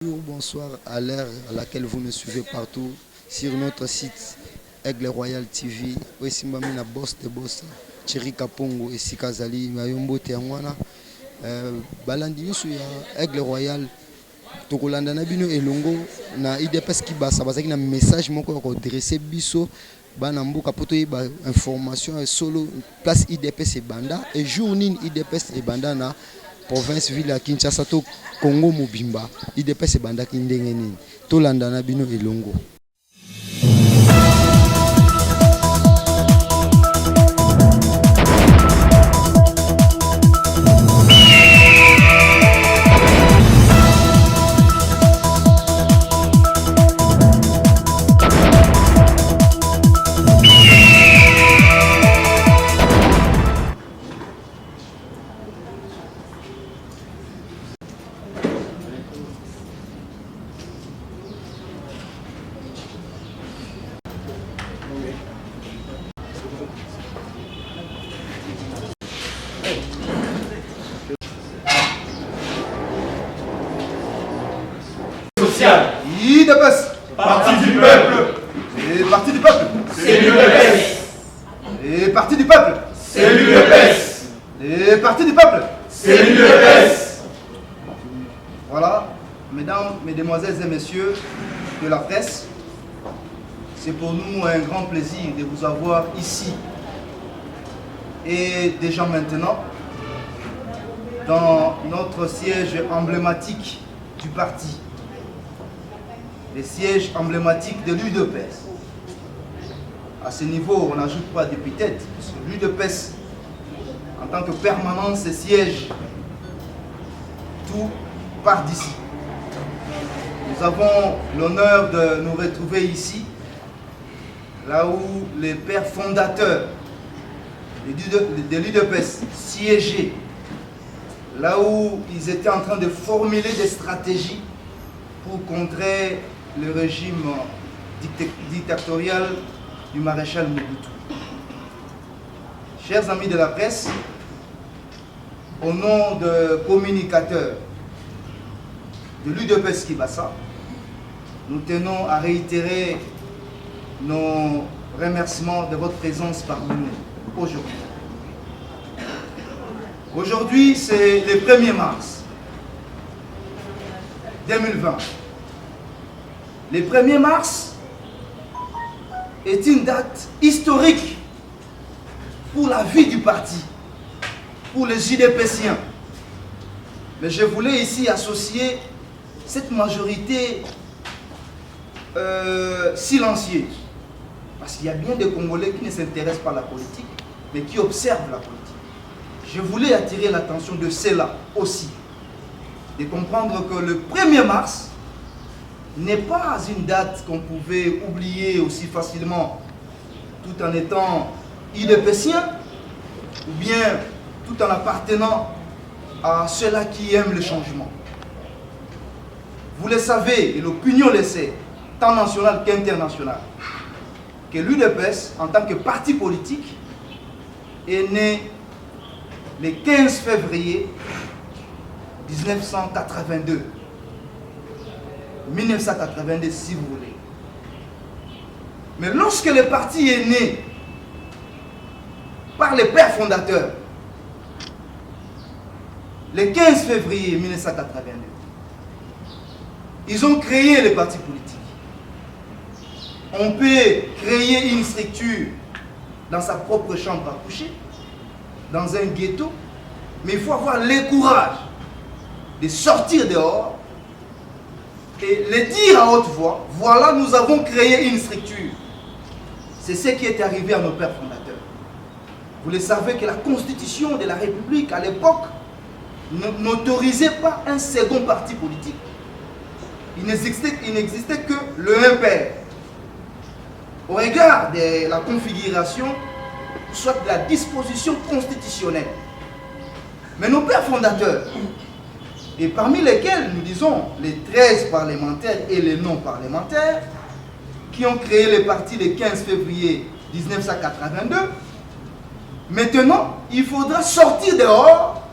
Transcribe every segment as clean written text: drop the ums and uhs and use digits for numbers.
Bonsoir à l'heure à laquelle vous nous suivez partout sur notre site Aigle Royal TV. Wesimbami na boss de boss Thierry Kapongo et Sikazali Mayombo Teangwana. Balandi nyusu ya Aigle Royal tokolanda na bino elongo na IDPS ki basa bazaki na message moko ko dresser biso bana mboka poto ba information solo place IDPS et banda et jour nini IDPS et banda na province ville ya Kinshasa to Congo Mobimba IDPS et banda ki ndenge nini tolanda na bino elongo. IDPS, Parti du peuple. et Parti du peuple, C'est l'UDPS. et Parti du peuple, C'est l'UDPS. et Parti du peuple. C'est l'UDPS. Voilà, mesdames, mesdemoiselles et messieurs de la presse, c'est pour nous un grand plaisir de vous avoir ici et déjà maintenant dans notre siège emblématique du parti. Les sièges emblématiques de l'UDPS. À ce niveau, on n'ajoute pas d'épithète, parce que l'UDPS, en tant que permanence et siège, tout part d'ici. Nous avons l'honneur de nous retrouver ici, là où les pères fondateurs de l'UDPS siégeaient, là où ils étaient en train de formuler des stratégies pour contrer le régime dictatorial du maréchal Mobutu. Chers amis de la presse, au nom de communicateurs de l'UDPS Kibasa, nous tenons à réitérer nos remerciements de votre présence parmi nous aujourd'hui. Aujourd'hui, c'est le 1er mars 2020. Le 1er mars est une date historique pour la vie du parti, pour les UDPSiens. Mais je voulais ici associer cette majorité silencieuse. Parce qu'il y a bien des Congolais qui ne s'intéressent pas à la politique, mais qui observent la politique. Je voulais attirer l'attention de ceux-là aussi. De comprendre que le 1er mars n'est pas une date qu'on pouvait oublier aussi facilement tout en étant IDPSien ou bien tout en appartenant à ceux-là qui aiment le changement. Vous le savez, et l'opinion le sait, tant nationale qu'internationale, que l'UDPS, en tant que parti politique, est né le 15 février 1982. 1982 si vous voulez. Mais lorsque le parti est né par les pères fondateurs, le 15 février 1982, ils ont créé le parti politique. On peut créer une structure dans sa propre chambre à coucher, dans un ghetto, mais il faut avoir le courage de sortir dehors et le dire à haute voix, voilà, nous avons créé une structure. C'est ce qui est arrivé à nos pères fondateurs. Vous le savez que la constitution de la République, à l'époque, n'autorisait pas un second parti politique. Il n'existait que le MPR. Au regard de la configuration, soit de la disposition constitutionnelle. Mais nos pères fondateurs, et parmi lesquels nous disons les 13 parlementaires et les non parlementaires, qui ont créé le parti le 15 février 1982, maintenant, il faudra sortir dehors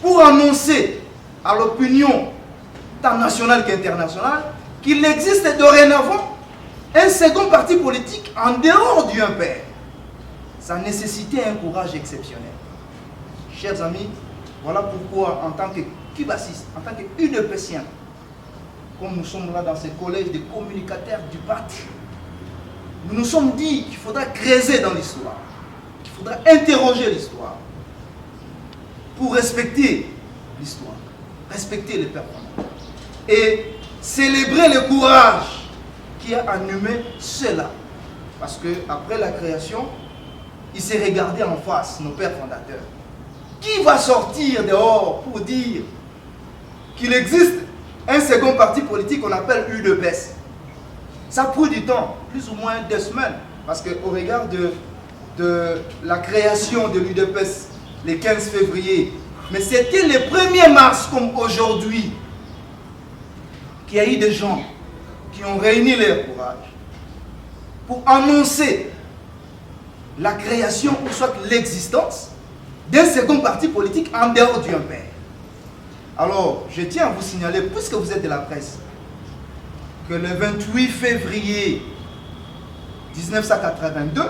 pour annoncer à l'opinion tant national qu'international, qu'il existe dorénavant un second parti politique en dehors du MPR. Ça nécessitait un courage exceptionnel. Chers amis, voilà pourquoi en tant que Kibassiste, en tant qu'UDPSien, comme nous sommes là dans ce collège de communicateurs du parti, nous nous sommes dit qu'il faudra creuser dans l'histoire, qu'il faudra interroger l'histoire pour respecter l'histoire, respecter les pères fondateurs et célébrer le courage qui a animé cela. Parce qu'après la création, ils s'est regardé en face, nos pères fondateurs. Qui va sortir dehors pour dire qu'il existe un second parti politique qu'on appelle UDPS? Ça prend du temps, plus ou moins 2 semaines. Parce qu'au regard de la création de l'UDPS le 15 février, mais c'était le 1er mars comme aujourd'hui qu'il y a eu des gens qui ont réuni leur courage pour annoncer la création ou soit l'existence d'un second parti politique en dehors du MPR. Alors, je tiens à vous signaler, puisque vous êtes de la presse, que le 28 février 1982,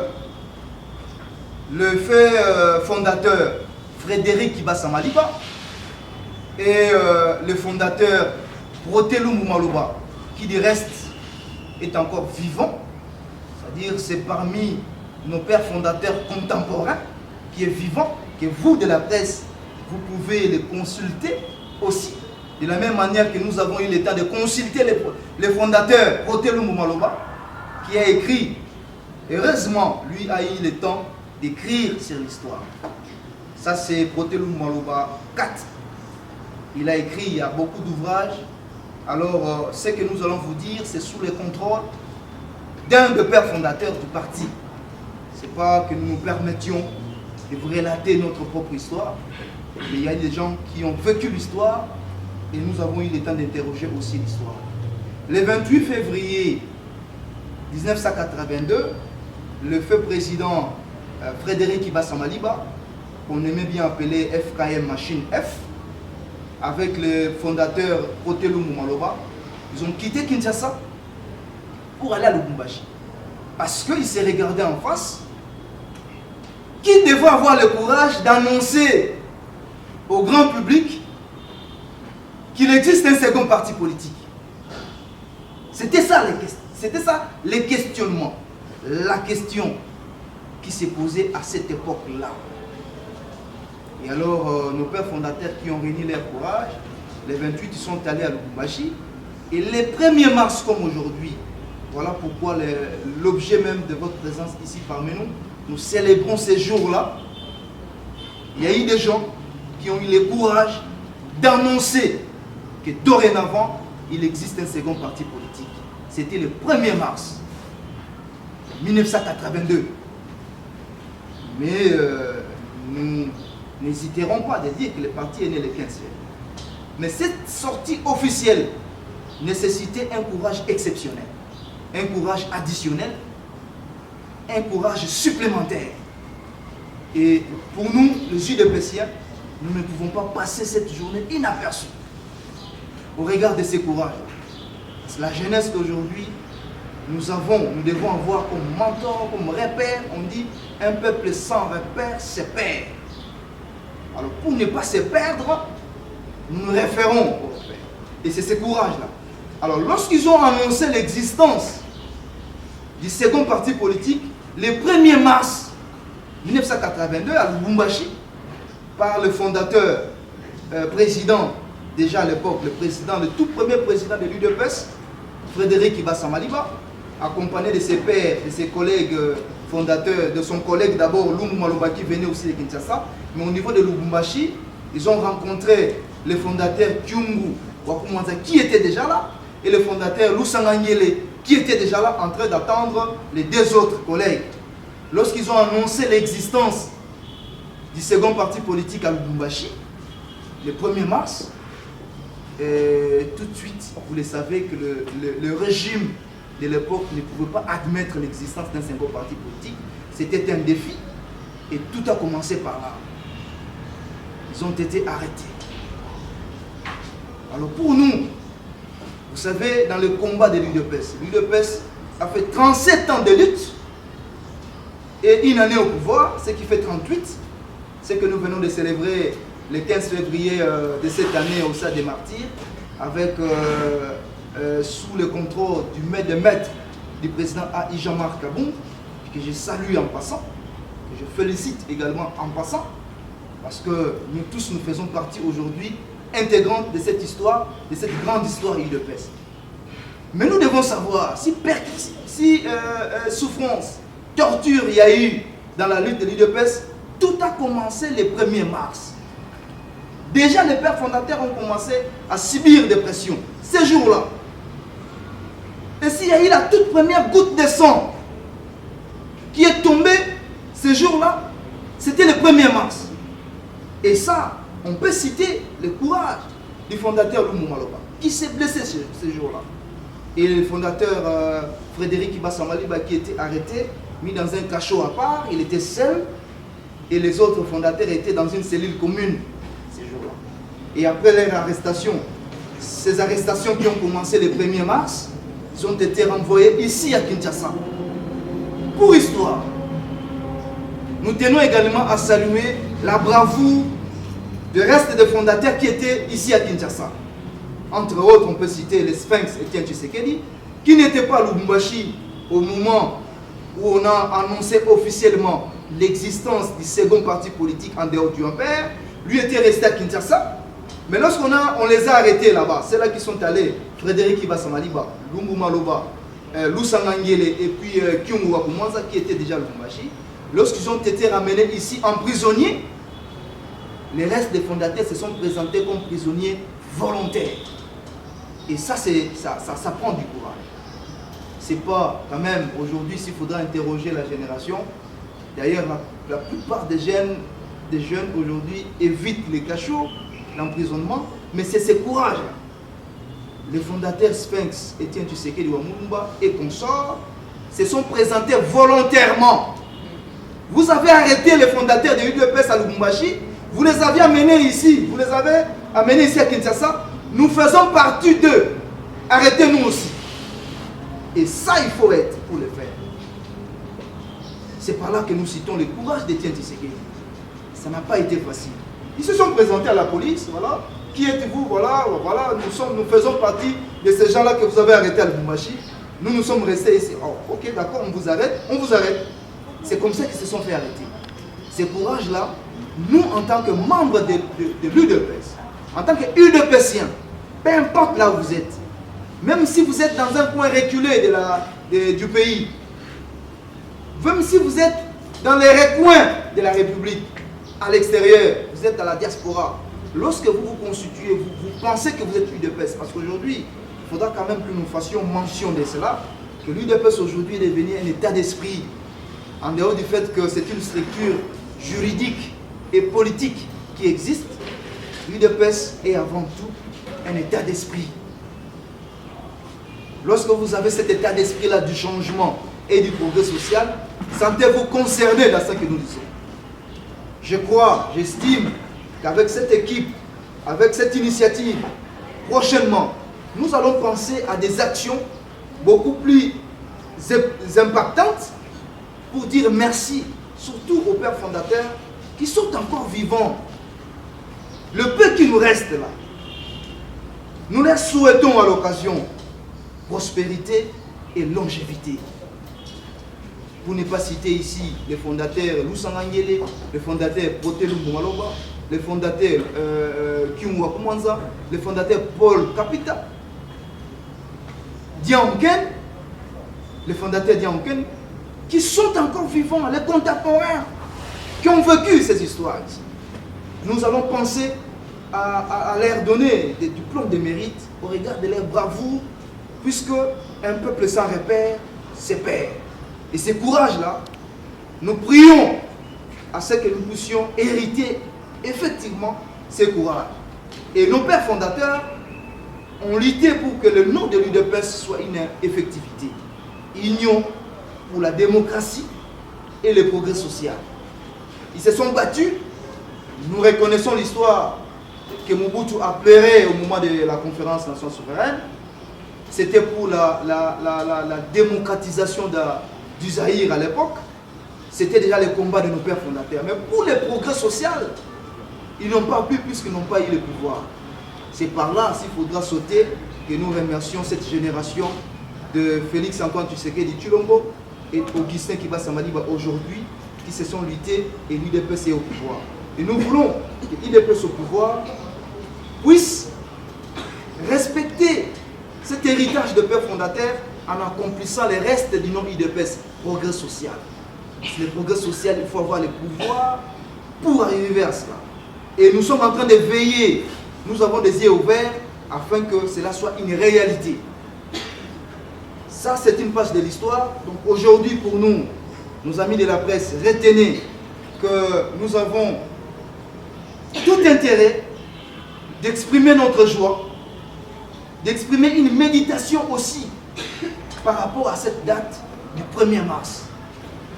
le fait fondateur Frédéric Kibasa Maliba et le fondateur Protelumbu Maloba, qui du reste est encore vivant, c'est-à-dire c'est parmi nos pères fondateurs contemporains qui est vivant, que vous de la presse, vous pouvez les consulter aussi, de la même manière que nous avons eu le temps de consulter les fondateurs Protelumbu Maloba, qui a écrit, heureusement, lui a eu le temps d'écrire sur l'histoire. Ça c'est Protelumbu Maloba 4. Il a écrit, il y a beaucoup d'ouvrages. Alors, ce que nous allons vous dire, c'est sous le contrôle d'un des pères fondateurs du parti. Ce n'est pas que nous nous permettions de vous relater notre propre histoire, mais il y a des gens qui ont vécu l'histoire et nous avons eu le temps d'interroger aussi l'histoire. Le 28 février 1982, le feu président Frédéric Kibasa Maliba, qu'on aimait bien appeler FKM Machine F, avec le fondateur Protelumbu Maloba, ils ont quitté Kinshasa pour aller à Lubumbashi. Parce qu'ils s'est regardé en face, qui devait avoir le courage d'annoncer au grand public qu'il existe un second parti politique. C'était ça les questionnements, la question qui s'est posée à cette époque-là. Et alors, nos pères fondateurs qui ont réuni leur courage, les 28, ils sont allés à Lubumbashi. Et les 1er mars comme aujourd'hui, voilà pourquoi l'objet même de votre présence ici parmi nous, nous célébrons ces jours-là. Il y a eu des gens qui ont eu le courage d'annoncer que dorénavant, il existe un second parti politique. C'était le 1er mars 1982. Mais nous n'hésiterons pas de dire que le parti est né le 15 février. Mais cette sortie officielle nécessitait un courage exceptionnel, un courage additionnel, un courage supplémentaire. Et pour nous, les UDPSiens, nous ne pouvons pas passer cette journée inaperçue au regard de ces courages. Parce que la jeunesse d'aujourd'hui, nous devons avoir comme mentor, comme repère, on dit un peuple sans repère se perd. Alors pour ne pas se perdre, nous nous référons au repère. Et c'est ce courage-là. Alors lorsqu'ils ont annoncé l'existence du second parti politique, le 1er mars 1982 à Lubumbashi, par le fondateur, président, déjà à l'époque, le tout premier président de l'UDPS, Frédéric Kibasa Maliba, accompagné de ses pairs, de ses collègues fondateurs, de son collègue d'abord, Lumbu Maloba, qui venait aussi de Kinshasa. Mais au niveau de Lubumbashi, ils ont rencontré le fondateur Kyungu Wakumanza, qui était déjà là, et le fondateur Lusangangele, qui était déjà là en train d'attendre les 2 autres collègues. Lorsqu'ils ont annoncé l'existence du second parti politique à Lubumbashi, le 1er mars, tout de suite, vous le savez que le régime de l'époque ne pouvait pas admettre l'existence d'un second parti politique. C'était un défi et tout a commencé par là. Ils ont été arrêtés. Alors pour nous, Vous savez, dans le combat de l'UDPS, l'UDPS a fait 37 ans de lutte et une année au pouvoir, ce qui fait 38. C'est que nous venons de célébrer le 15 février de cette année au Stade des Martyrs, avec sous le contrôle du maître du président A.I. Jean-Marc Kaboum, que je salue en passant, que je félicite également en passant, parce que nous tous nous faisons partie aujourd'hui intégrante de cette histoire, de cette grande histoire UDPS. Mais nous devons savoir si souffrance, torture il y a eu dans la lutte de l'UDPS. Tout a commencé le 1er mars. Déjà, les pères fondateurs ont commencé à subir des pressions ces jours-là. Et s'il y a eu la toute première goutte de sang qui est tombée ce jour-là, c'était le 1er mars. Et ça, on peut citer le courage du fondateur Lumumba Maloba, qui s'est blessé ce jour-là. Et le fondateur Frédéric Ibassa Maliba, qui était arrêté, mis dans un cachot à part, il était seul, et les autres fondateurs étaient dans une cellule commune ces jours-là. Et après leur arrestation, ces arrestations qui ont commencé le 1er mars, ils ont été renvoyés ici à Kinshasa. Pour histoire, nous tenons également à saluer la bravoure du reste des fondateurs qui étaient ici à Kinshasa. Entre autres, on peut citer le Sphinx Etienne Tshisekedi, qui n'était pas à Lubumbashi au moment où on a annoncé officiellement l'existence du second parti politique en dehors du Ampère. Lui était resté à Kinshasa. Mais lorsqu'on les a arrêtés là-bas, c'est là qu'ils sont allés, Frédéric Ibassa Maliba, Lumumba Maloba, Lusanga Ngele et puis Kyungu Wakumanza, qui était déjà à Lubumbashi. Lorsqu'ils ont été ramenés ici en prisonniers, les restes des fondateurs se sont présentés comme prisonniers volontaires. Et ça prend du courage. C'est pas quand même aujourd'hui s'il faudra interroger la génération. D'ailleurs, la plupart des jeunes aujourd'hui évitent les cachots, l'emprisonnement, mais c'est ce courage. Les fondateurs Sphinx, Etienne Tshisekedi Lumumba et consorts se sont présentés volontairement. Vous avez arrêté les fondateurs de l'UDPS à Lubumbashi, vous les avez amenés ici, vous les avez amenés ici à Kinshasa. Nous faisons partie d'eux. Arrêtez-nous aussi. Et ça, il faut être pour le faire. C'est par là que nous citons le courage d'Etienne Tshisekedi. Ça n'a pas été facile. Ils se sont présentés à la police, voilà. Qui êtes-vous? Voilà, nous faisons partie de ces gens-là que vous avez arrêtés à Lubumbashi. Nous sommes restés ici. Oh, ok, d'accord, on vous arrête. C'est comme ça qu'ils se sont fait arrêter. Ce courage-là, nous, en tant que membres de l'UDPS, en tant qu'UDPSiens, peu importe là où vous êtes, même si vous êtes dans un coin reculé du pays, même si vous êtes dans les recoins de la République, à l'extérieur, vous êtes dans la diaspora, lorsque vous vous constituez, vous pensez que vous êtes UDPS, parce qu'aujourd'hui, il faudra quand même que nous fassions mention de cela, que l'UDPS aujourd'hui est devenu un état d'esprit, en dehors du fait que c'est une structure juridique et politique qui existe. L'UDPS est avant tout un état d'esprit. Lorsque vous avez cet état d'esprit-là du changement et du progrès social, sentez-vous concerné dans ce que nous disons. Je crois, j'estime qu'avec cette équipe, avec cette initiative, prochainement, nous allons penser à des actions beaucoup plus impactantes pour dire merci, surtout aux pères fondateurs qui sont encore vivants. Le peu qui nous reste là, nous leur souhaitons à l'occasion prospérité et longévité. Pour ne pas citer ici les fondateurs Lusanga Ngele, les fondateurs Prote Lumumba Maloba, les fondateurs Kyungu Wakumanza, les fondateurs Paul Kapita, Dianken, les fondateurs Dianken, qui sont encore vivants, les contemporains, qui ont vécu ces histoires ici. Nous allons penser à leur donner des diplômes de mérite au regard de leur bravoure, puisque un peuple sans repère se perd. Et ce courage-là, nous prions à ce que nous puissions hériter effectivement ce courage. Et nos pères fondateurs ont lutté pour que le nom de l'UDPS soit une effectivité. Union pour la démocratie et le progrès social. Ils se sont battus. Nous reconnaissons l'histoire que Mobutu a pleuré au moment de la conférence Nation souveraine. c'était pour la démocratisation du Zaïre à l'époque. C'était déjà les combats de nos pères fondateurs. Mais pour les progrès sociaux, ils n'ont pas pu puisqu'ils n'ont pas eu le pouvoir. C'est par là, s'il faudra sauter, que nous remercions cette génération de Félix Antoine Tshisekedi Tshilombo et Augustin Kibasa Maliba aujourd'hui, qui se sont luttés et l'UDPS est au pouvoir. Et nous voulons que l'UDPS au pouvoir puisse respecter cet héritage de pères fondateurs en accomplissant les restes du nom UDPS, progrès social. Le progrès social, il faut avoir le pouvoir pour arriver à cela. Et nous sommes en train de veiller, nous avons des yeux ouverts afin que cela soit une réalité. Ça, c'est une page de l'histoire. Donc aujourd'hui, pour nous, nos amis de la presse, retenez que nous avons tout intérêt d'exprimer notre joie, d'exprimer une méditation aussi par rapport à cette date du 1er mars.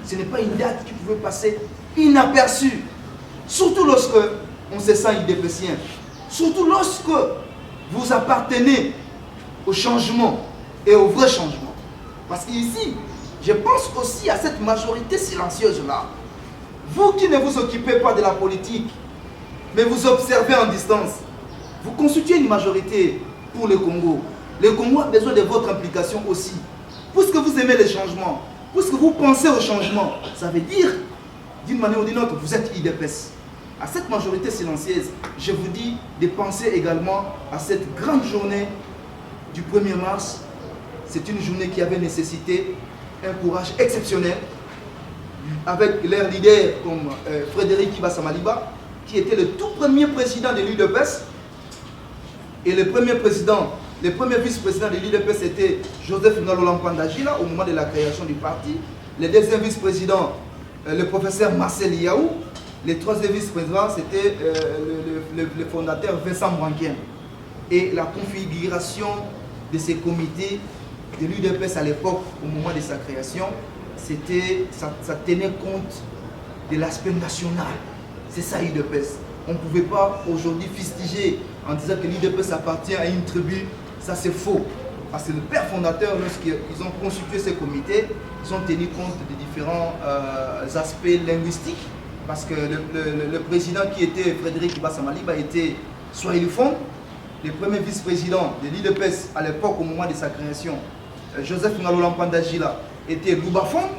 Ce n'est pas une date qui pouvait passer inaperçue, surtout lorsque on se sent UDPSien, surtout lorsque vous appartenez au changement et au vrai changement. Parce qu'ici, je pense aussi à cette majorité silencieuse-là. Vous qui ne vous occupez pas de la politique, mais vous observez en distance, vous constituez une majorité pour le Congo. Le Congo a besoin de votre implication aussi. Puisque vous aimez les changements, puisque vous pensez au changement, ça veut dire, d'une manière ou d'une autre, vous êtes UDPS. À cette majorité silencieuse, je vous dis de penser également à cette grande journée du 1er mars. C'est une journée qui avait nécessité un courage exceptionnel, avec leurs leaders comme Frédéric Kibasa Maliba, qui était le tout premier président de l'UDPS. Et le premier vice-président de l'UDPS était Joseph Ngalola Mpandajila au moment de la création du parti. Le deuxième vice-président, le professeur Marcel Yaou. Le troisième vice-président, c'était le fondateur Vincent Branquin. Et la configuration de ces comités de l'UDPS à l'époque, au moment de sa création, ça tenait compte de l'aspect national. C'est ça l'UDPS. On ne pouvait pas aujourd'hui fustiger en disant que l'UDPS appartient à une tribu. Ça c'est faux. Parce que le père fondateur, lorsqu'ils ont constitué ces comités, ils ont tenu compte des différents aspects linguistiques. Parce que le président qui était Frédéric Kibasa Maliba était Swahiliphone. Le premier vice-président de l'UDPS à l'époque, au moment de sa création, Joseph Ngalola Mpandajila, était Lubaphone.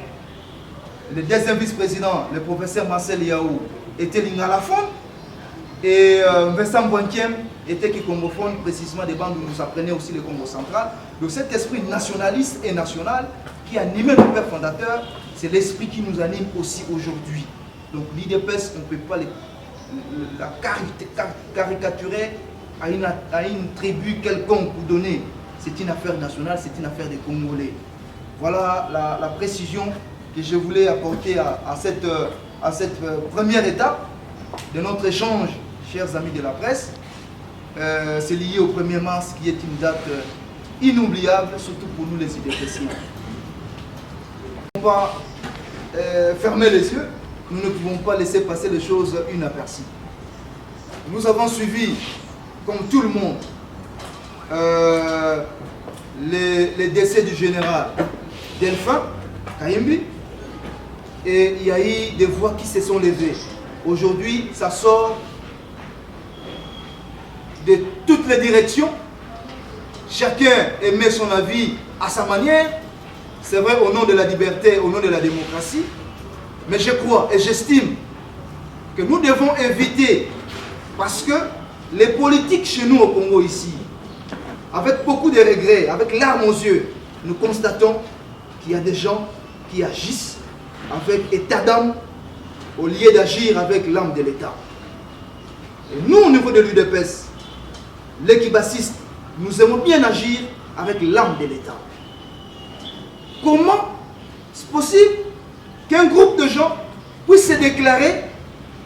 Le deuxième vice-président, le professeur Marcel Yaou, était Lingalaphone. Et Vincent Branquin était Kikongophone, précisément des bandes où nous apprenons aussi le Congo central. Donc cet esprit nationaliste et national qui animait nos pères fondateurs, c'est l'esprit qui nous anime aussi aujourd'hui. Donc l'UDPS, on ne peut pas la caricaturer à une tribu quelconque ou donnée. C'est une affaire nationale, c'est une affaire des Congolais. Voilà la précision que je voulais apporter à cette première étape de notre échange, chers amis de la presse. C'est lié au 1er mars qui est une date inoubliable, surtout pour nous les UDPSiens. On va fermer les yeux, nous ne pouvons pas laisser passer les choses inaperçues. Nous avons suivi, comme tout le monde, les décès du général Delphin Kayembi, et il y a eu des voix qui se sont levées. Aujourd'hui, ça sort de toutes les directions. Chacun émet son avis à sa manière. C'est vrai, au nom de la liberté, au nom de la démocratie. Mais je crois et j'estime que nous devons éviter, parce que les politiques chez nous au Congo ici, avec beaucoup de regrets, avec larmes aux yeux, nous constatons qu'il y a des gens qui agissent avec état d'âme au lieu d'agir avec l'âme de l'État. Et nous, au niveau de l'UDPS, les Kibasistes, nous aimons bien agir avec l'âme de l'État. Comment c'est possible qu'un groupe de gens puisse se déclarer,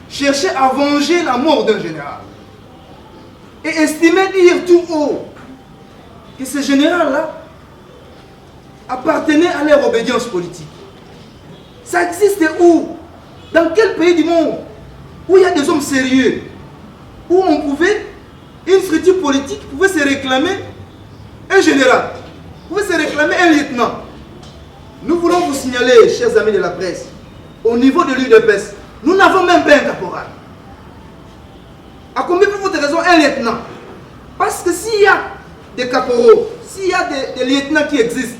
chercher à venger la mort d'un général et estimer dire tout haut que ce général-là appartenait à leur obédience politique? Ça existe où? Dans quel pays du monde où il y a des hommes sérieux, où on pouvait, une structure politique pouvait se réclamer un général? réclamer un lieutenant. Nous voulons vous signaler, chers amis de la presse, au niveau de l'UDPS, nous n'avons même pas un caporal. À combien pour votre raison un lieutenant? Parce que s'il y a des caporaux, s'il y a des lieutenants qui existent,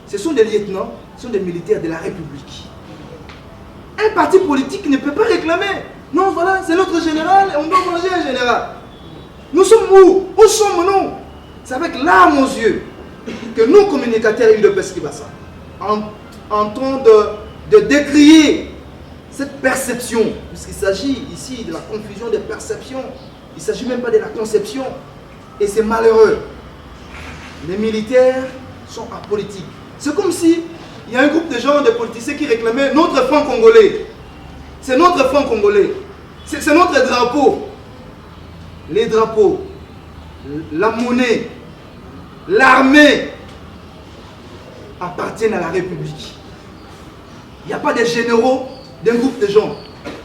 ce sont des lieutenants, ce sont des militaires de la République. Un parti politique ne peut pas réclamer. Non, voilà, c'est notre général, on doit manger un général. Nous sommes où? Où sommes-nous? C'est avec larmes aux yeux que nous, communicateurs UDPS Kibasa, en train de décrier cette perception, puisqu'il s'agit ici de la confusion des perceptions, il ne s'agit même pas de la conception, et c'est malheureux. Les militaires sont apolitiques. C'est comme si il y a un groupe de gens, de politiciens qui réclamaient notre franc congolais. C'est notre franc congolais. C'est notre drapeau. Les drapeaux, la monnaie, l'armée appartiennent à la République. Il n'y a pas de généraux d'un groupe de gens.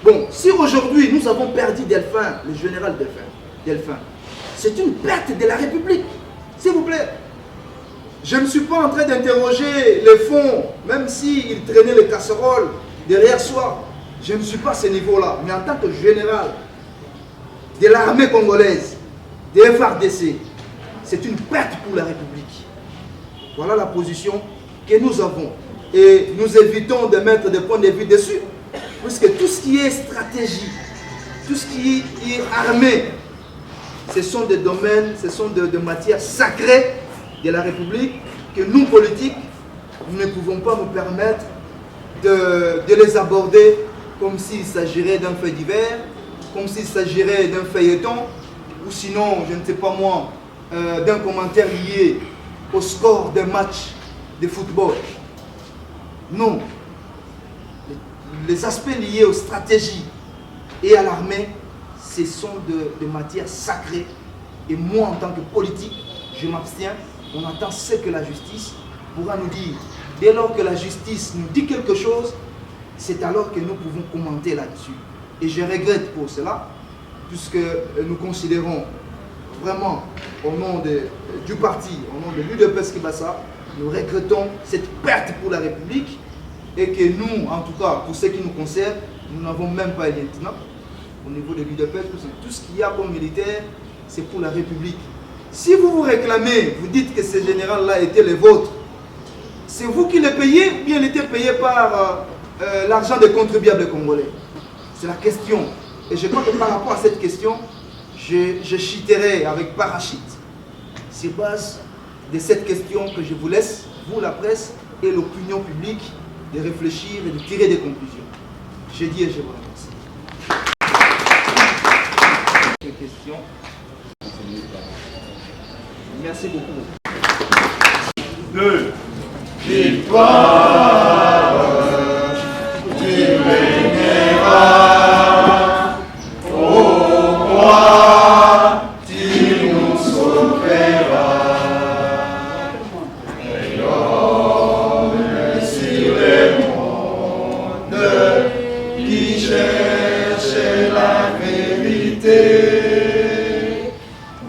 Bon, si aujourd'hui nous avons perdu Delphin, le général Delphin, c'est une perte de la République. S'il vous plaît. Je ne suis pas en train d'interroger les fonds, même s'il traînait les casseroles derrière soi. Je ne suis pas à ce niveau-là. Mais en tant que général de l'armée congolaise, des FARDC, c'est une perte pour la République. Voilà la position que nous avons. Et nous évitons de mettre des points de vue dessus, puisque tout ce qui est stratégie, tout ce qui est armée, ce sont des domaines, ce sont des matières sacrées de la République que nous, politiques, nous ne pouvons pas nous permettre de les aborder comme s'il s'agirait d'un fait divers, comme s'il s'agirait d'un feuilleton, ou sinon, je ne sais pas moi, d'un commentaire lié au score d'un match de football. Non. Les aspects liés aux stratégies et à l'armée, ce sont de matières sacrées. Et moi, en tant que politique, je m'abstiens. On attend ce que la justice pourra nous dire. Dès lors que la justice nous dit quelque chose, c'est alors que nous pouvons commenter là-dessus. Et je regrette pour cela, puisque nous considérons vraiment, au nom du parti, au nom de l'UDPS Kibasa, nous regrettons cette perte pour la République et que nous, en tout cas, pour ce qui nous concerne, nous n'avons même pas un lieutenant au niveau de l'UDPS, parce que tout ce qu'il y a comme militaire, c'est pour la République. Si vous vous réclamez, vous dites que ce général-là était le vôtre, c'est vous qui le payez ou bien il était payé par l'argent des contribuables congolais? C'est la question. Et je crois que par rapport à cette question, je chiterai avec parachute. C'est base de cette question que je vous laisse, vous la presse et l'opinion publique, de réfléchir et de tirer des conclusions. Je dis et je vous remercie. Quelques questions. Merci beaucoup. 2. Victoire, tu régneras, ô roi, tu nous sauveras. Rayonne sur le monde qui cherche la vérité.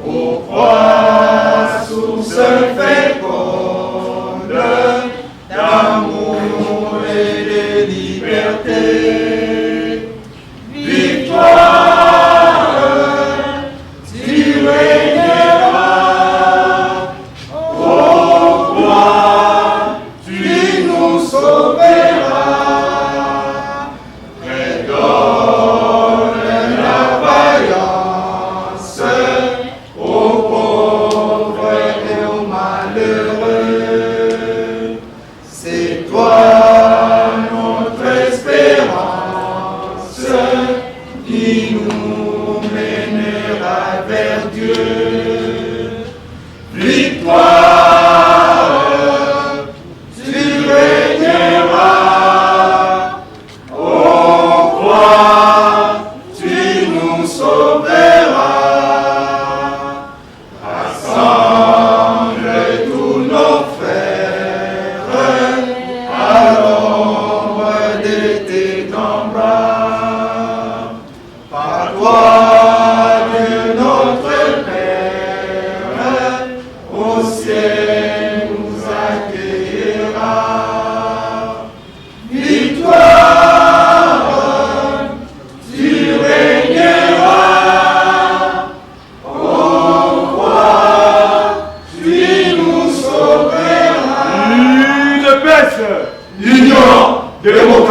Ô roi, source féconde d'amour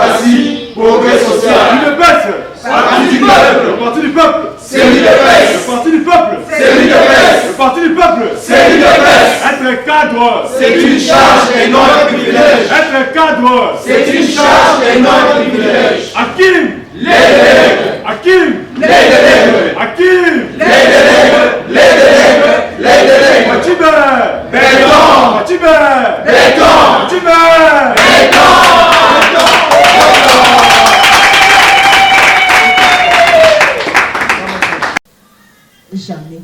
démocratie, progrès social. Parti du peuple. Le parti du peuple. C'est l'UDPS. Le parti du peuple. C'est l'UDPS. Le parti du peuple. C'est l'UDPS. Être cadre. C'est une charge et non un privilège. Être cadre. C'est une charge et non un privilège. Hakim. Les délègues. Hakim. Les délègues. Hakim. Les délègues. Les délègues. Les délègues. Matibé. Béton. Matibé. Béton. Matibé. Jamais.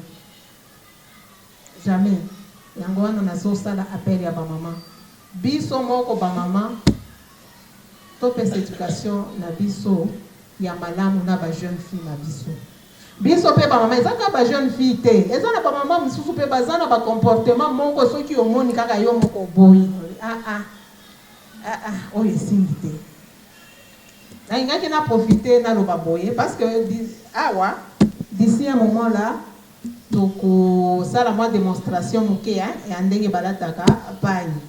Jamais. Yango wana nazosala appel ya bamama. Biso moko bamama topesa éducation na biso ya malamu na ba jeune fille na biso. Biso pe bamama ezaka ba jeune fille te. Eza na bamama misusu pe bazana ba comportement moko soki omoni kaka yo moko boyi. Oyo esimbi te. Na ingaki na profiter na loba boye parce que awa d'ici un moment là, donc ça la moi démonstration moké et en ndenge balataka pagne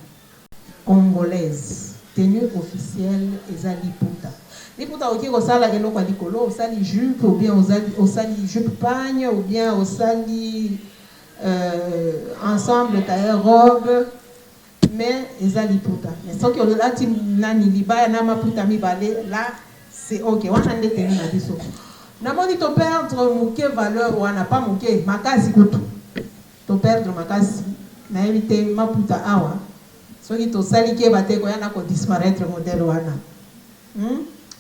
congolaise tenue officielle eza liputa. Liputa oki ko sala eloko ya likolo, osali jupe ou bien osali jupe pagne ou bien osali ensemble tailleur robe mais eza liputa. Mais ce que olati nani libaya na maputa mibale là c'est OK. Wana nde tenue na biso. Namoni to perdre moke valeur wana pas moke makasi kutu to perdre makasi na éviter maputa awa soki to sali ke bateko yana ko disparaître modèle wana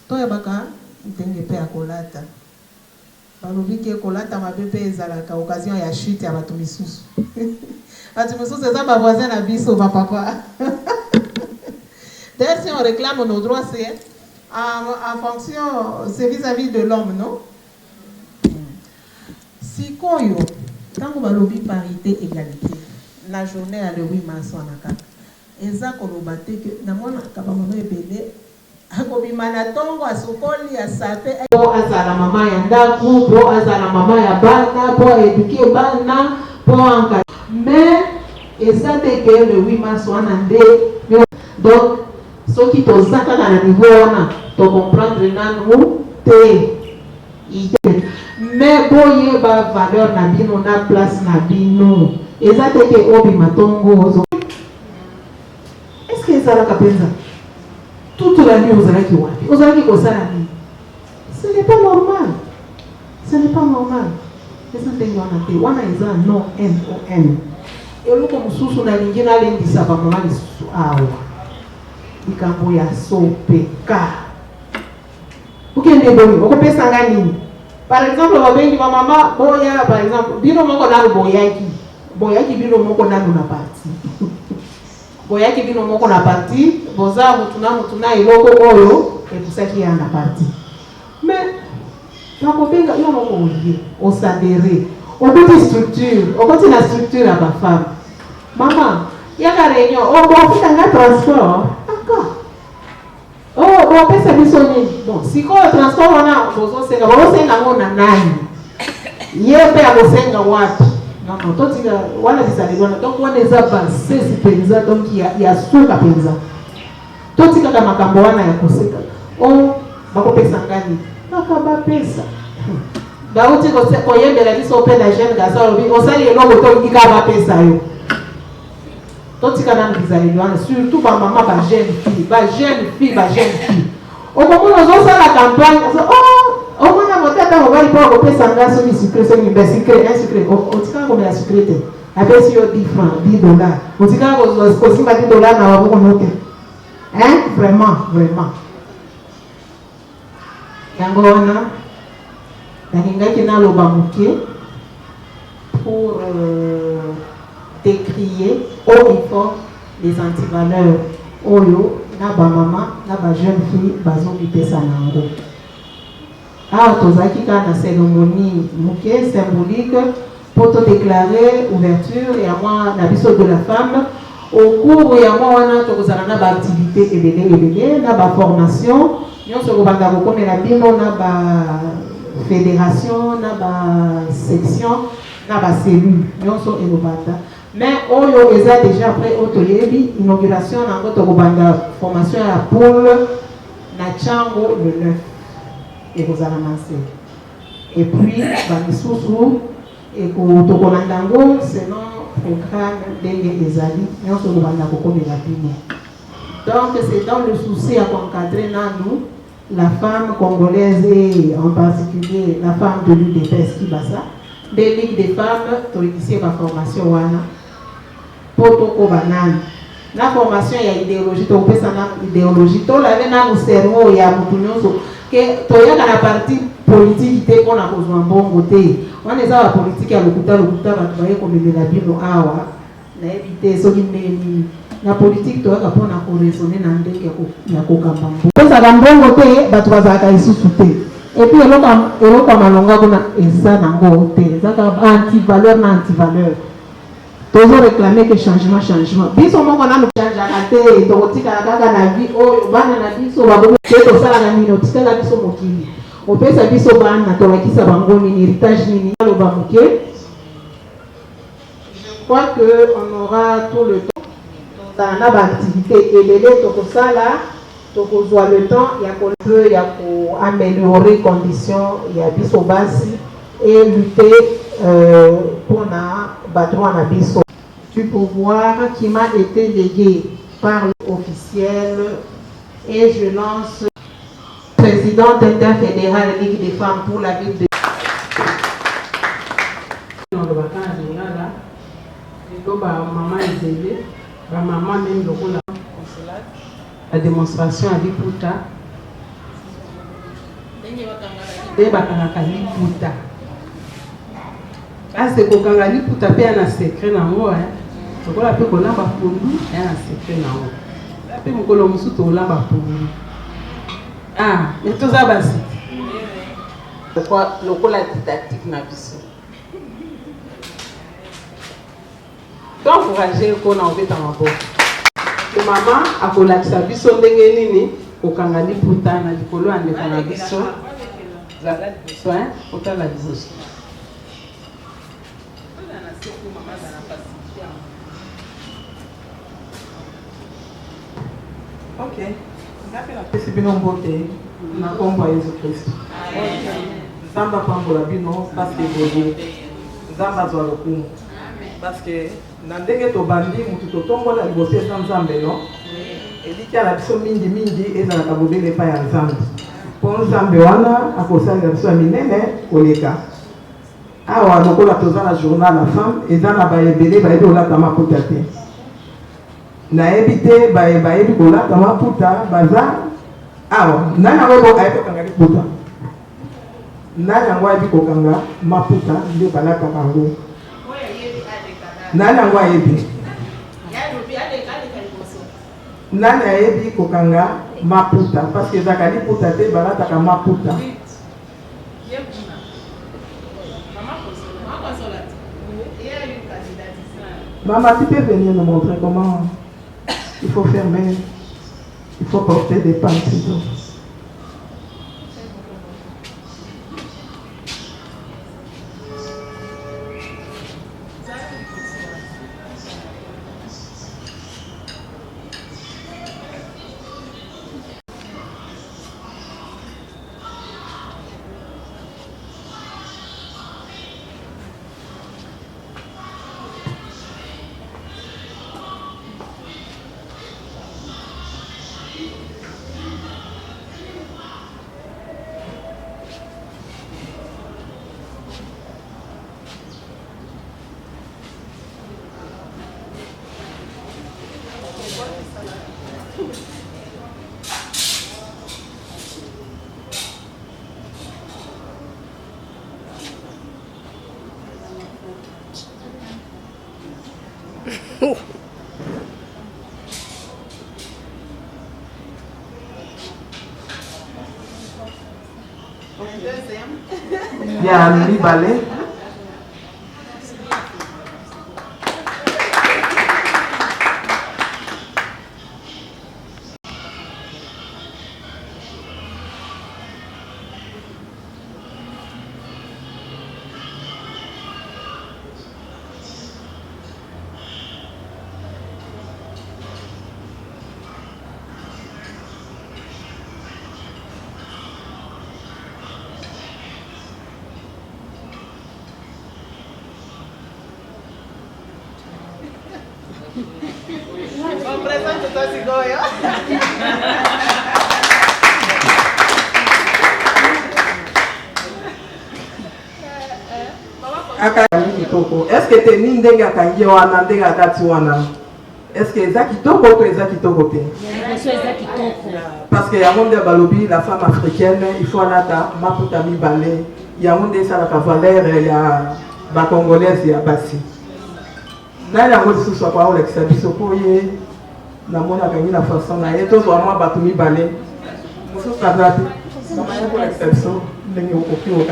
to yabaka ndenge pe akolata balobi ke kolata mabe pe ezalaka occasion ya chute ya bato misusu bato misusu eza ba voisin na biso ba papa. D'ailleurs si on réclame nos droits c'est en fonction c'est vis-à-vis de l'homme, non? Sikoyo, tant que balobi parité égalité, la journée à le 8 mars on a kaka. Eza kolobate que na mona kabamono ebele akobimana tongo asokoli asape po azala mama ya ndaku, po azala mama ya bana, po éduquer bana, po anka. Mais eza te que le 8 mars on a ndé. Donc ceux qui te zaka na niveau wana to comprendre nanu te. Mais boye ba valeur na bino na place na bino eza te ke obi matongo. Est-ce que ça la kapenza toute la nuit ozalaki wapi ozalaki kosala nini? Ce n'est pas normal, ce n'est pas normal. Eza ndenge wana te wana eza non non eloko mosusu nalingi nalendisa bamama lisusu awa likambo ya sopeka okende boye okopesanga nini? Par exemple babengi bamama boya par exemple bino moko nalo boyaki bino moko nalo na parti boyaki bino moko na parti boza mutu na eloko oyo ekusaki ya na parti mais bakobenga yo moko oye osadere okoti structure na structure ya bafemme mama yaka réunion bofitanga transport bon pesa biso nini? Bon sikoyo transport wana bozosenga ngo na nani? Ye pe abosenga wapi? Non totika wana disali wana donc wana eza basesi penza donc ya suka penza totika kama makambo wana ya koseka bakopesa ngani? Bakaba pesa bauti koyembela biso pe na jeune garçon olobi osali eloko tokika bapesa yo totika nanu bizali wana surtout bamama ba jeune fille okomona ozosala campagne omona motata mobali mpo akopesa nga soki sucre soki mbe sucre otikaka komela sucre te apesi yo 10 francs $10 otikaka kosimba $10 na maboko no te vraiment yango wana nakingaki naloba moke pour décrier haut et fort les antivaleurs oyo na ba mama na ba jeune fille bazoki pesa nango. Tozaki na cérémonie moke symbolique pour te déclarer ouverture et à moi na biso de la femme au cours ya moi wana tokozala na ba activité ebele na ba formation nyonso ko banda ko komela bino na ba fédération na ba section na ba cellule nyonso elobanda. Mais oyo eza déjà après otoyebi inauguration na ngoto ko banda formation ya poule na Tchango le 9 et vous allez avancer. Et puis Bamisusu et pour Tokolandango selon programme d'Enge Ezali nous sommes dans la Bino. Donc c'est dans le souci à encadrer nous la femme congolaise et en particulier la femme de l'UDPS qui va ça des ligues des femmes pour initier ma formation wana pour toko banane. La formation il y a idéologie to pesa na idéologie to la na mu cerveau ya mutu nyonso que to ya na parti politique te on a besoin bon côté on est à la politique ya lokuta ba baye komelela bino awa na éviter so kineni la politique to ka pona ko raisonner na ndenge ya ko kambambo pesa kambongo te batu bazaka isusu te et puis eloko malonga kuna eza nango te ezaka anti-valeur na anti-valeur toujours réclamer que changement biso moko na changeaka te tokotikala kaka na vie oyo bana na biso babomi te tosalaka nini otikala biso mokili opesa biso bana tolakisa bango nini héritage nini aloba moke. Je crois qu'on aura tout le temps dans la activité ebele tokosala tokozwa le temps ya ko améliorer conditions ya biso basi et lutter pour na battre na biso du pouvoir qui m'a été légué par l'officiel et je lance présidente interfédérale Ligue des femmes pour la ville de maman Izélé, ma maman même la démonstration à Liputa. Bakangaka Liputa. C'est kokanga Liputa pe na secret na ngo tokola pe kolamba pondu na secret na ngo. Pe mokolo musu to lamba pondu. Ah, mais tout ça basi. Pourquoi lokola didactique na biso. Encourager qu'on a envie d'en que maman a collapsé biso ndenge nini kokanga Liputa na likolo ande kana biso za soin ota la biso. Ok. C'est bien beauté. Na kombo Yesu Kristo. Zamba pambola bino parce que boye. Zamba zwa lokumu. Parce que na ndenge to bandi mutu to tombola liboso ya Nzambe no. Elika la biso mingi ezala ka bobele pa ya Nzambe. Po Nzambe wana akosala biso minene koleka. Awa lokola toza na journal la femme ezana ba ebele ba ebe olata maputa te. Na ebite ba ebi kolata maputa baza awa nana webo ayeto kanga Liputa. Nana ngwa ebi kokanga maputa nde balata bango. Nana ngwa ebi. Nana ebi kokanga maputa parce que zaka Liputa te balata ka maputa. Maman, tu peux venir nous montrer comment il faut fermer, il faut porter des pantalons. Il y a un balai. On présente toi Sigoyo. Est-ce que tu es nindé à Kangi ou à Nandé à Datiwana? Est-ce que Zaki Toko ou Zaki Toko? Parce qu'il y a un monde de Balobi, la femme africaine, il faut aller à Maputami Balé. Il y a un monde de Salakavalère, il y a la Congolaise, il y a Bassi. Là, il y a un monde de Sousa Paolo, qui s'habille au courrier. Il y a un monde de la façon, il y a tous vraiment Batumi Balé. Moussou Kazati, il y a un monde d'exception, il y a un monde de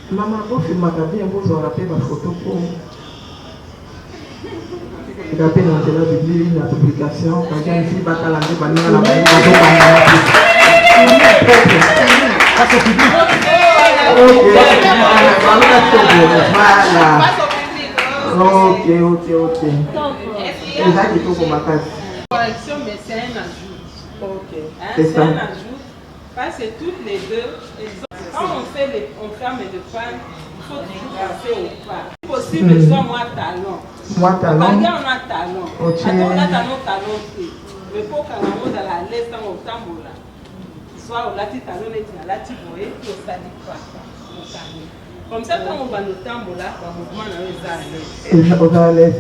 Maman, vous filmez bien, vous aurez fait ma photo pour regardez dans la Bible, la publication, quand j'ai ici, la ok. Correction, mais c'est un ajout. Ok. C'est un ajout, parce que toutes les deux, quand on ferme le pan, il faut toujours passer au pas. Si possible, soit moi talon. Moi talon. On a talon. Ok. On a talon. Mais pour qu'on ait dans la laisse dans le tambour là. Soit on a dit talon et on a dit boé, on s'allie pas. Comme ça, quand on va au tambour là, le mouvement est à l'aise.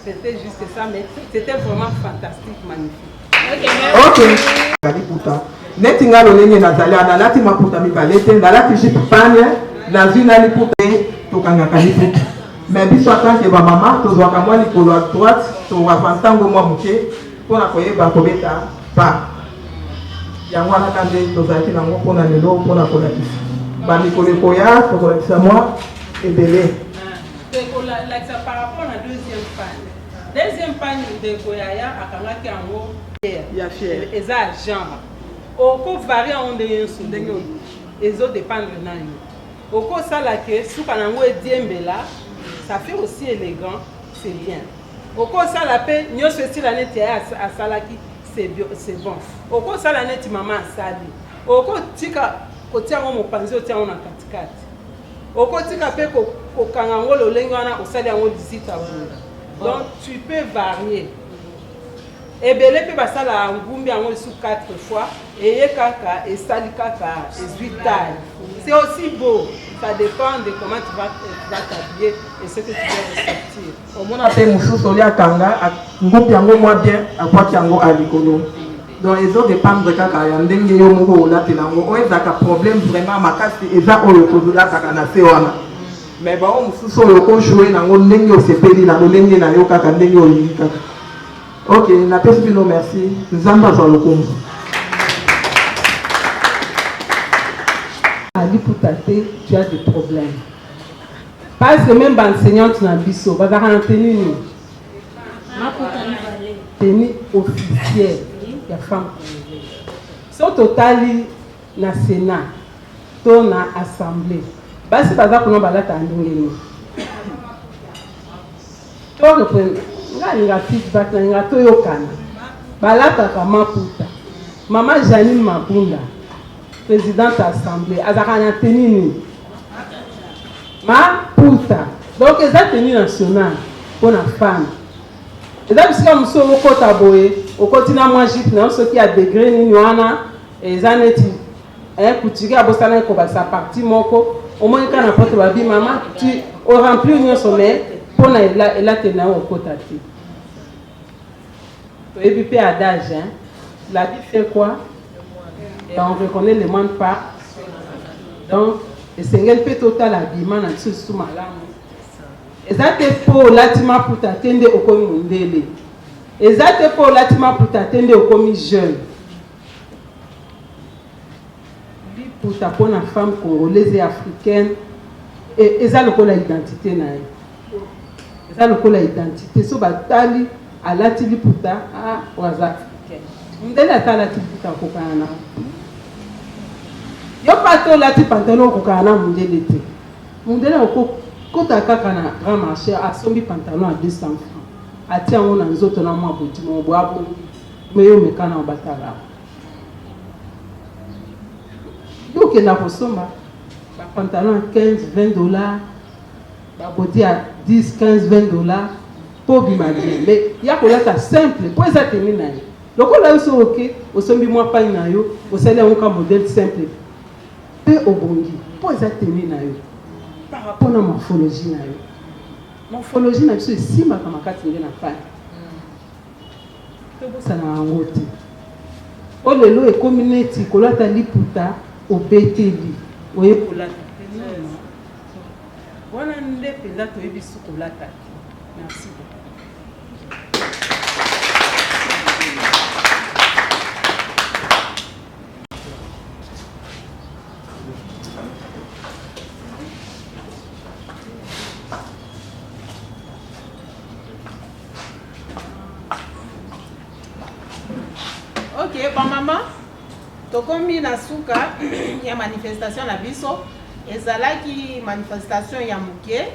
C'était juste ça, mais c'était vraiment fantastique, magnifique. Ok. Netinga lolenge nazali analati maputa mibalete nalati jipe panye nazwi nali puta tokangaka liputa mais biso atanke bamama tozwaka mwa likolo à droite towaka ntango mwa moke mpona koyeba kobeta pa yango wana ka nde tozalaki nango mpona lelo mpona kolakisa bamikolo ekoya tokolakisa mwa ebele par rapport à la deuxième panne. Deuxième panne de Goyaya akangaki yango ya fier eza genre oko varie en ondenge ndenge ezo dépendre na yo oko sala ke suka nango ediembela ça fait aussi élégant, c'est bien. Oko sala pe nyonso esila neti asalaki c'est bon. Oko sala neti mama asali oko tika kotia ngo mopanzi otia ngo na katikati oko tika pe kokanga ngo lolenge wana osali yango visite à bunda. Donc tu peux varier. Ebele pe basala ngumbi yango sous 4 fois et kaka et sali kaka et 8 tailles. C'est aussi beau. Ça dépend de comment tu vas t'habiller et ce que tu vas ressortir. Au moins après mususu solia kanga ngumbi yango moi bien akwaki yango alikolo. Donc ils ont dépendre kaka ya ndenge yo moko olatela yango oyo ezaka problème vraiment makasi eza oyo kozolaka na se wana. Mais ba o mususu oyo ko jouer nango ndenge osepeli na lolenge na yo kaka ndenge olingi kaka. Ok, na pesi bino merci. Nzamba za lokombo. Ali pour tâter, tu as des problèmes. Parce que même enseignante na biso, ba za tenue ni. Tenue officielle ya femme. So totali na Sénat, to na assemblée. Basi baza kuna balata ndenge ni. To reprendre. Nga feedback na nga toyokana balataka maputa mama Janine Mabunda présidente assemblée azaka na tenue nini maputa donc eza tenue nationale pour la femme eza bisika mosu okota boye okoti na mwa jipe na soki ya degré nini wana eza neti couturier abosalaki kobalisa partie moko omoni ka na pote babi mama tu oremplir nyonso mais pour la tenue au côté. Et puis adage, hein, la vie fait quoi? Et on reconnaît les moines pas. Donc, le Seigneur peut total habillement dans ce sous malamu. Exacte pour l'atima pour t'attendre au commis mundele. Exacte pour l'atima pour t'attendre au commis jeune. Pour ta bonne femme congolaise et africaine, et ça le coup l'identité naïe. Ça le coup l'identité. So batali à la tili pour ta aux africains. Mundele à la tili pour ta kokana. Yo pato la tili pantalon kokana mundele te. Mundele au kota kaka na grand marché a sombi pantalon à 200 francs. A tia on en zoto na moi petit mon boabo. Mais yo me kana batala. Donc il y a un pantalon à 15, 20 dollars, un body à 10, 15, 20 dollars, pour m'imaginer. Mais il y a un simple, pour ça terminer. Donc on a aussi ok, au sommet moi pas une ayo, au salaire un modèle simple. Peu au bondi, pour ça terminer. Par rapport à la morphologie nayo. Morphologie nayo c'est si ma kamakati ngena pas. Que vous ça na ngote. O lelo e community kolata liputa au BTV. Oye kolata. Wana nde penda to ebisu kolata. Merci beaucoup. Ok, bon maman, tokomi na suka ya manifestation na biso ezalaki manifestation ya muke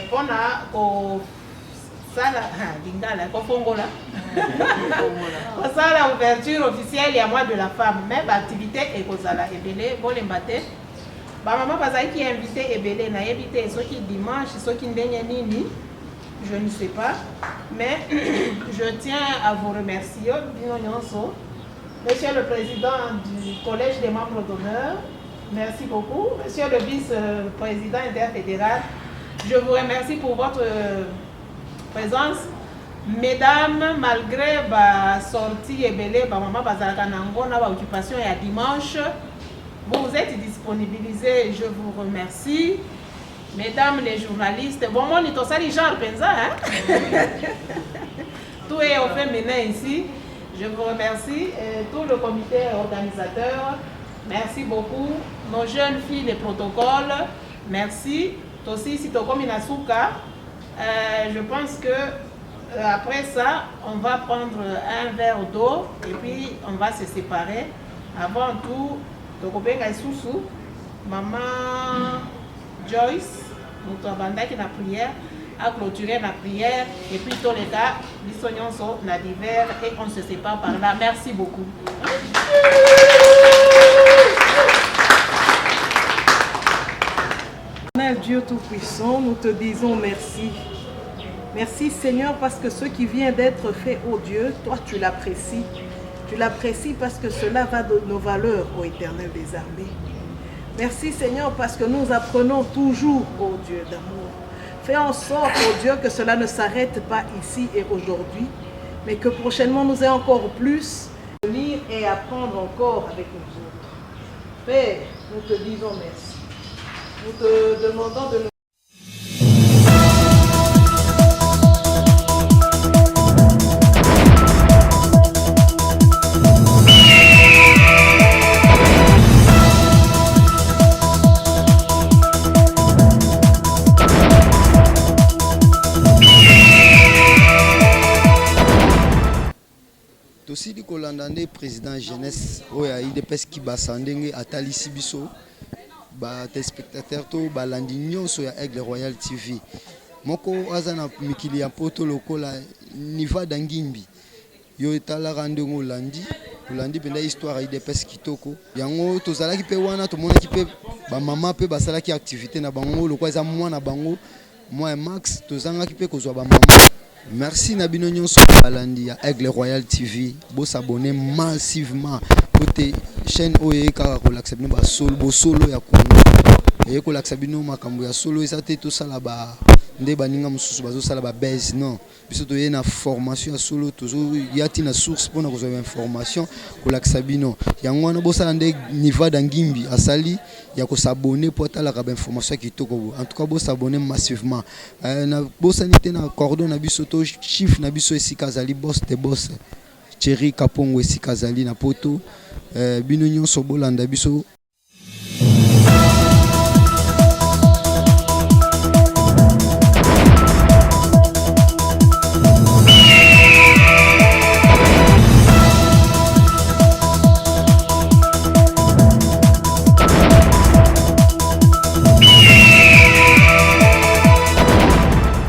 pona ko sala lingala ko fongola ko sala ouverture officielle ya mois de la femme, mais activité ekozala ebele bolemba te ba maman bazaki invité ebele na yebite soki dimanche soki ndenge nini. Je ne sais pas, mais je tiens à vous remercier, Monsieur le Président du Collège des membres d'honneur, merci beaucoup. Monsieur le Vice-président interfédéral, je vous remercie pour votre présence. Mesdames, malgré la sortie et belé, maman occupation et à dimanche, vous êtes disponibilisés, je vous remercie. Mesdames les journalistes, bon, moi, on ça les gens pensa, hein? Tout est au féminin ici. Je vous remercie. Tout le comité organisateur, merci beaucoup. Nos jeunes filles des protocoles, merci. Aussi, si tu comme Inasuka, je pense que après ça, on va prendre un verre d'eau et puis on va se séparer. Avant tout, Tokobenga Soussou, maman Joyce, nous avons la prière, à clôturer la prière, et puis tous les cas, nous sommes na divers et on se sépare par là. Merci beaucoup. Dieu Tout-Puissant, nous te disons merci. Merci Seigneur parce que ce qui vient d'être fait, oh Dieu, toi tu l'apprécies. Tu l'apprécies parce que cela va de nos valeurs, ô Éternel des armées. Merci Seigneur parce que nous apprenons toujours, ô Dieu d'amour. Fais en sorte, ô Dieu, que cela ne s'arrête pas ici et aujourd'hui, mais que prochainement nous ayons encore plus à lire et apprendre encore avec nous autres. Père, nous te disons merci. Nous te demandons de nous... Tosili kolanda nde président jeunesse oya IDPS ki basandenge atalisi biso ba téléspectateur to balandi nyonso ya Aigle Royal TV moko azana mikili ya poto lokola niva dangimbi yo etalaka ndenge olandi penda histoire ya IDPS kitoko yango tozalaki pe wana tomonaki pe ba mama pe basalaki activité na bango lokola za mwana bango moi Max tozangaki pe kozwa ba mama. Merci Nabino Nyonso balandi ya Aigle Royal TV. Bo s'abonner massivement côté chaîne Oye Kaka ko l'accepter ba solo ya Congo. et ko laksa bino makambo ya solo eza te to sala ba nde baninga mususu bazo sala ba base non biso to yena formation ya solo tozo yati na source pona ko information ko laksa bino yango wana bo sala nde niveau d'angimbi asali ya ko s'abonner pour tala ka ba information ki toko en tout cas bo s'abonner massivement na bo sanité na cordon na biso to chiffre na biso esika zali boss de boss Thierry Kapongo esika zali na poto bino nyonso bolanda biso